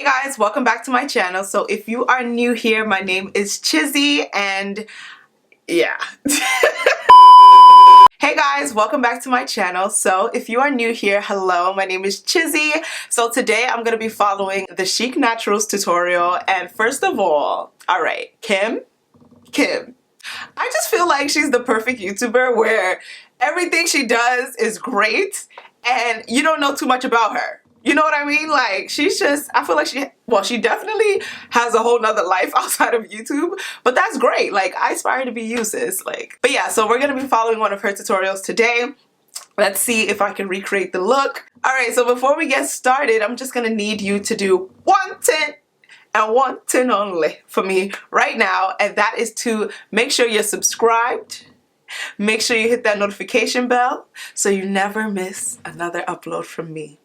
Hey guys, welcome back to my channel. So if you are new here, my name is Chizi and yeah. Hey guys, welcome back to my channel. So if you are new here, hello, my name is Chizi. So today I'm going to be following the Thechicnatural's tutorial, and first of all right, Kim, I just feel like she's the perfect YouTuber where everything she does is great and you don't know too much about her. You know what I mean? Like, she's just, I feel like she definitely has a whole nother life outside of YouTube, but that's great. Like, I aspire to be you, sis. Like, but yeah, so we're going to be following one of her tutorials today. Let's see if I can recreate the look. All right, so before we get started, I'm just going to need you to do one thing and one thing only for me right now, and that is to make sure you're subscribed. Make sure you hit that notification bell so you never miss another upload from me.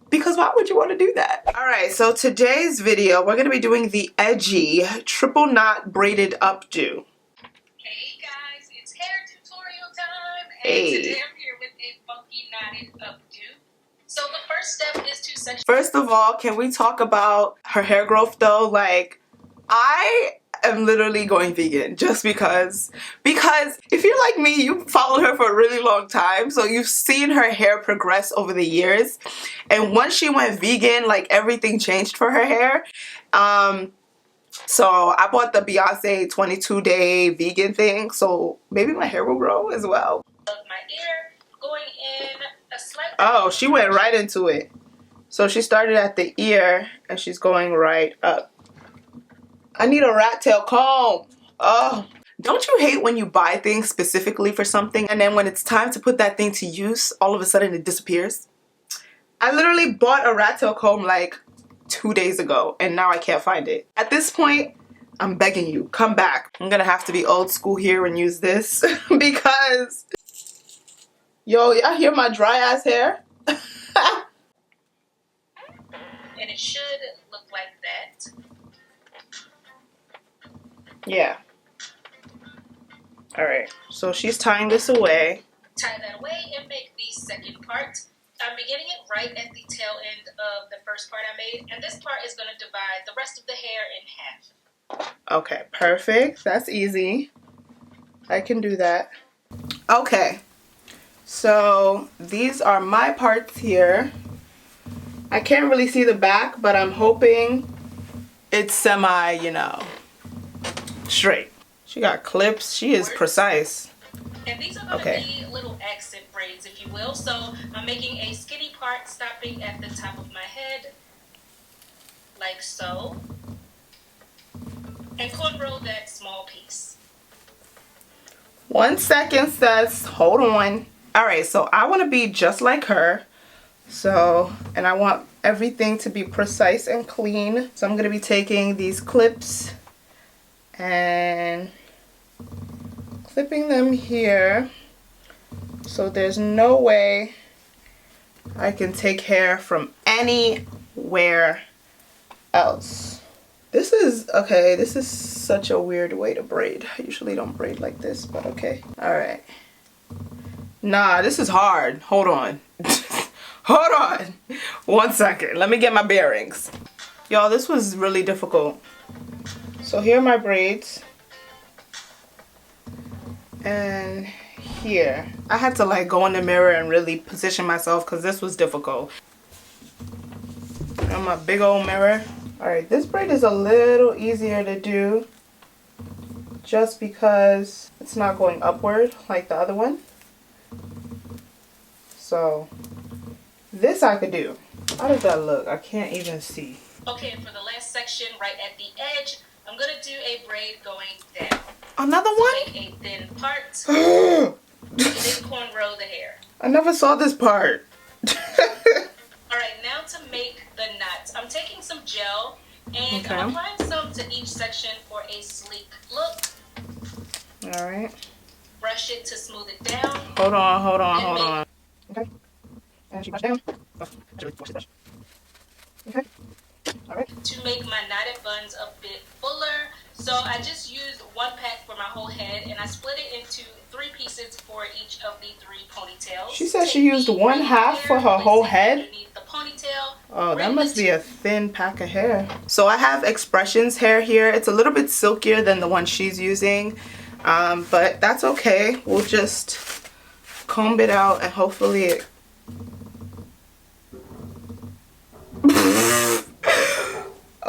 Because why would you want to do that? Alright, so today's video, we're going to be doing the edgy triple knot braided updo. Hey guys, it's hair tutorial time, and hey. Today I'm here with a funky knotted updo. So the first step is to section. First of all, can we talk about her hair growth though? Like, I am literally going vegan just because if you're like me, you followed her for a really long time, so you've seen her hair progress over the years, and once she went vegan, like, everything changed for her hair. So I bought the Beyonce 22-day vegan thing, so maybe my hair will grow as well. Of my ear going in a slight. Oh, she went right into it. So she started at the ear and she's going right up. I need a rat tail comb. Oh, don't you hate when you buy things specifically for something and then when it's time to put that thing to use, all of a sudden it disappears? I literally bought a rat tail comb like 2 days ago and now I can't find it. At this point, I'm begging you, come back. I'm gonna have to be old school here and use this because, yo, y'all hear my dry ass hair? And it should look like that. Yeah. Alright, so she's tying this away. Tie that away and make the second part. I'm beginning it right at the tail end of the first part I made, and this part is going to divide the rest of the hair in half. Okay, perfect. That's easy. I can do that. Okay, so these are my parts here. I can't really see the back, but I'm hoping it's semi, you know, straight. She got clips. She is precise. And these are going to be little accent braids, if you will. So I'm making a skinny part stopping at the top of my head, like so. And cornrow that small piece. 1 second, sis. Hold on. Alright, so I want to be just like her. So, and I want everything to be precise and clean. So I'm going to be taking these clips and clipping them here, so there's no way I can take hair from anywhere else. This is, okay, this is such a weird way to braid. I usually don't braid like this, but okay. Alright. Nah, this is hard. Hold on. Hold on. 1 second. Let me get my bearings. Y'all, this was really difficult. So here are my braids. And here. I had to like go in the mirror and really position myself because this was difficult. And my big old mirror. Alright, this braid is a little easier to do just because it's not going upward like the other one. So this I could do. How does that look? I can't even see. Okay, and for the last section right at the edge, I'm going to do a braid going down. Another one? Make a thin part. And then cornrow the hair. I never saw this part. Alright, now to make the knots. I'm taking some gel and I'm applying some to each section for a sleek look. Alright. Brush it to smooth it down. Hold on. Okay. And she brushed down. Oh, actually, wash this brush. Okay. Alright. To make my knotted buns a bit fuller, so I just used 1 pack for my whole head and I split it into 3 pieces for each of the 3 ponytails. She said she used 1/2 for her whole head? Underneath the ponytail, Oh, that must be a thin pack of hair. So I have Expressions hair here. It's a little bit silkier than the one she's using, but that's okay. We'll just comb it out and hopefully it...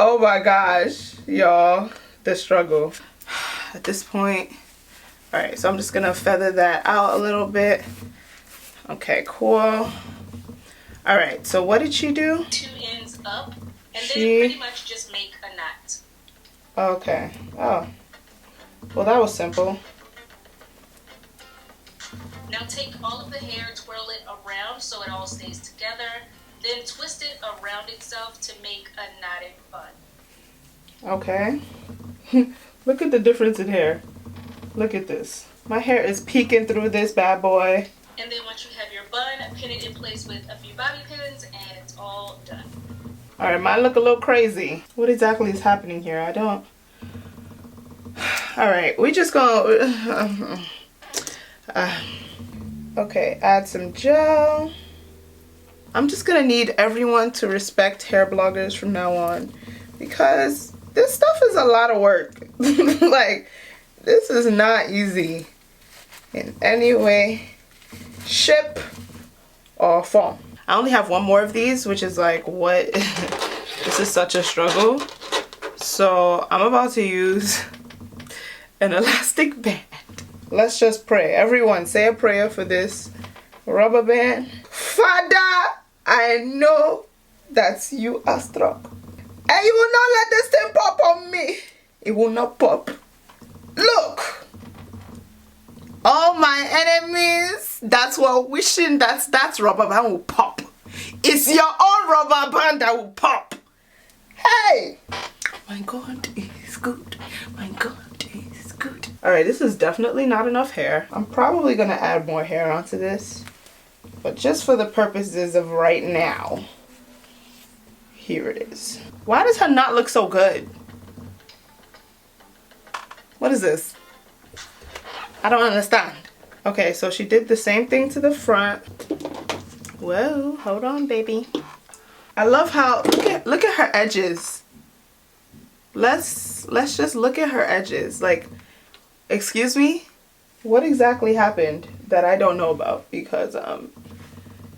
Oh my gosh, y'all, the struggle. At this point, all right, so I'm just gonna feather that out a little bit. Okay, cool. All right, so what did she do? 2 ends up, and then pretty much just make a knot. Okay. Oh. Well, that was simple. Now take all of the hair, twirl it around so it all stays together, then twist it around itself to make a knotted bun. Okay. Look at the difference in hair. Look at this. My hair is peeking through this bad boy. And then once you have your bun, pin it in place with a few bobby pins and it's all done. Alright, mine look a little crazy. What exactly is happening here? I don't... Alright, we just gonna... okay, add some gel. I'm just gonna need everyone to respect hair bloggers from now on, because this stuff is a lot of work. Like, this is not easy in any way, shape, or form. I only have one more of these, which is like, what? This is such a struggle. So I'm about to use an elastic band. Let's just pray. Everyone say a prayer for this rubber band. Father, I know that you are strong, and you will not let this thing pop on me. It will not pop. Look, all my enemies, that's what wishing that's rubber band will pop. It's your own rubber band that will pop. Hey, my God is good. My God is good. All right, this is definitely not enough hair. I'm probably gonna add more hair onto this, but just for the purposes of right now, here it is. Why does her knot look so good? What is this? I don't understand. Okay, so she did the same thing to the front. Whoa, hold on, baby. I love how, look at her edges. Let's just look at her edges. Like, excuse me? What exactly happened that I don't know about? Because,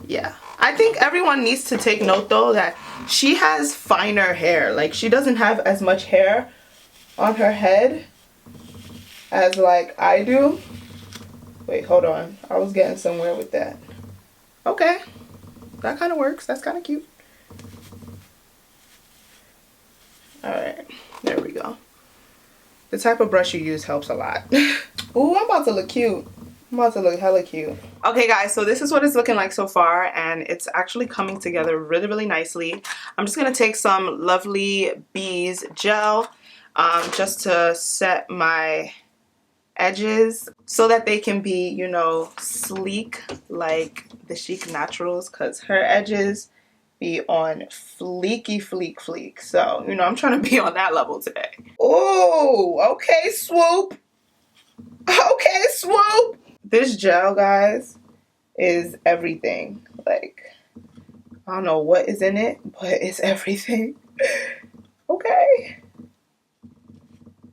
yeah. I think everyone needs to take note though that she has finer hair. Like, she doesn't have as much hair on her head as like I do. Wait, hold on. I was getting somewhere with that. Okay. That kind of works. That's kind of cute. Alright. There we go. The type of brush you use helps a lot. Ooh, I'm about to look cute. I'm about to look hella cute. Okay guys, so this is what it's looking like so far, and it's actually coming together really, really nicely. I'm just going to take some Lovely Bees gel just to set my edges so that they can be, you know, sleek like the Thechicnaturals, because her edges be on fleeky fleek. So, you know, I'm trying to be on that level today. Oh, okay, swoop. Okay, swoop. This gel, guys, is everything. Like, I don't know what is in it, but it's everything. Okay.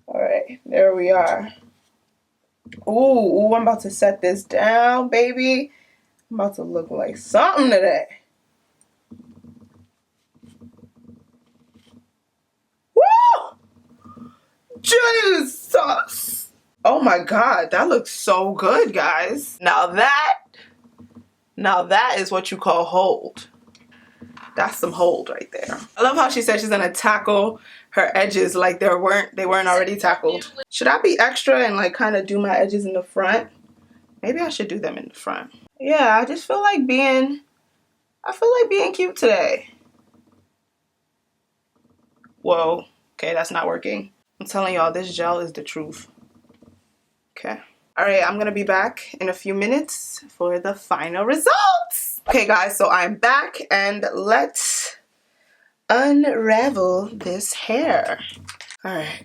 All right, there we are. Ooh, I'm about to set this down, baby. I'm about to look like something today. Woo! Jesus! Oh my God, that looks so good, guys. Now that is what you call hold. That's some hold right there. I love how she said she's gonna tackle her edges like they weren't already tackled. Should I be extra and like kind of do my edges in the front? Maybe I should do them in the front. Yeah, I just feel like being cute today. Whoa, okay, that's not working. I'm telling y'all, this gel is the truth. Okay. All right, I'm gonna be back in a few minutes for the final results. Okay guys, so I'm back and let's unravel this hair. All right.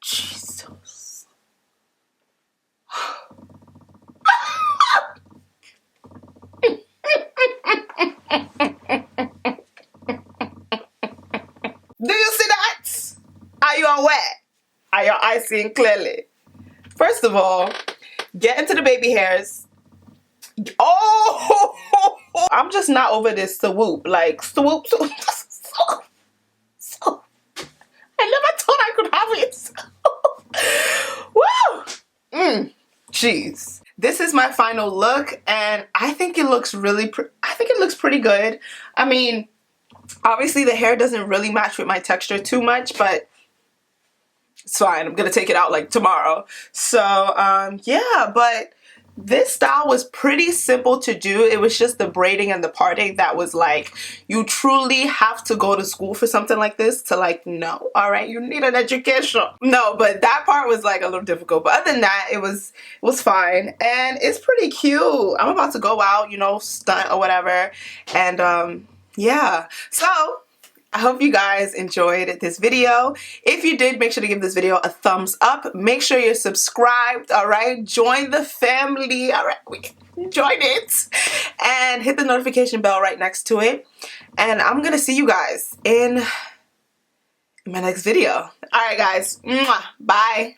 Jesus. Do you see that? Are you aware? Are your eyes seeing clearly? First of all, get into the baby hairs. Oh, I'm just not over this swoop. Like, swoop, swoop, swoop, swoop. I never thought I could have it. Woo! Jeez. This is my final look, and I think it looks pretty good. I mean, obviously the hair doesn't really match with my texture too much, but it's fine. I'm gonna take it out like tomorrow. So yeah, but this style was pretty simple to do. It was just the braiding and the parting that was like, you truly have to go to school for something like this to like know. All right, you need an education. No, but that part was like a little difficult. But other than that, it was fine, and it's pretty cute. I'm about to go out, you know, stunt or whatever, and yeah. So I hope you guys enjoyed this video. If you did, make sure to give this video a thumbs up. Make sure you're subscribed, all right? Join the family, all right? Join it. And hit the notification bell right next to it. And I'm going to see you guys in my next video. All right, guys. Mwah. Bye.